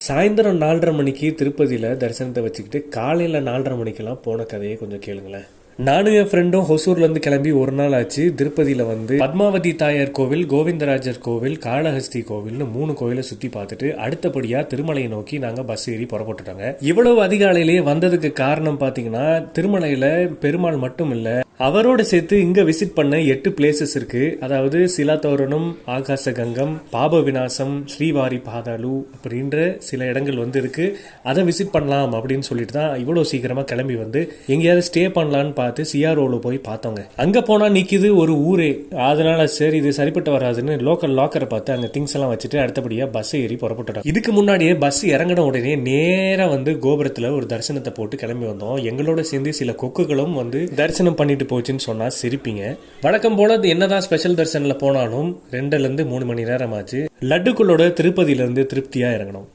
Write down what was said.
சாயந்தரம் 4:30 மணிக்கு திருப்பதியில் தரிசனத்தை வச்சுக்கிட்டு காலையில் 4:30 மணிக்கெல்லாம் போன கதையை கொஞ்சம் கேளுங்களேன். நானும் என் ஃப்ரெண்டும் ஹொசூர்லேருந்து கிளம்பி ஒரு நாள் ஆச்சு. திருப்பதியில் வந்து பத்மாவதி தாயார் கோவில், கோவிந்தராஜர் கோவில், காளஹஸ்தி கோவில்னு 3 கோவிலை சுற்றி பார்த்துட்டு அடுத்தபடியாக திருமலையை நோக்கி நாங்கள் பஸ் ஏறி புறப்பட்டுட்டாங்க. இவ்வளவு அதிகாலையிலேயே வந்ததுக்கு காரணம் பார்த்தீங்கன்னா, திருமலையில் பெருமாள் மட்டும் இல்லை, அவரோட சேர்த்து இங்க விசிட் பண்ண 8 பிளேசஸ் இருக்கு. அதாவது சிலாத்தோரணம், ஆகாச கங்கம், பாப விநாசம், ஸ்ரீவாரி பாதாளு அப்படின்ற சில இடங்கள் வந்து இருக்கு. அதை விசிட் பண்ணலாம் அப்படின்னு சொல்லிட்டு தான் இவ்வளவு சீக்கிரமா கிளம்பி வந்து எங்கேயாவது ஸ்டே பண்ணலான்னு பார்த்து சிஆர்ஓல போய் பார்த்தோங்க. அங்க போனா நிக்குது ஒரு ஊரே. அதனால சரி இது சரிப்பட்டு வராதுன்னு லோக்கல் லாக்கரை பார்த்து அங்க திங்ஸ் எல்லாம் வச்சுட்டு அடுத்தபடியா பஸ் ஏறி புறப்பட்டுட்டோம். இதுக்கு முன்னாடியே பஸ் இறங்கின உடனே நேரா வந்து கோபுரத்துல ஒரு தரிசனத்தை போட்டு கிளம்பி வந்தோம். எங்களோட சேர்ந்து சில கொக்குகளும் வந்து தரிசனம் பண்ணிட்டு போச்சுன்னு சொன்னா சிரிப்பீங்க. வழக்கம் போல என்னதான் ஸ்பெஷல் தரிசனில் போனாலும் 2 to 3 மணி நேரம் ஆச்சு. லட்டுக்களோட திருப்பதியிலிருந்து திருப்தியா இறங்கணும்.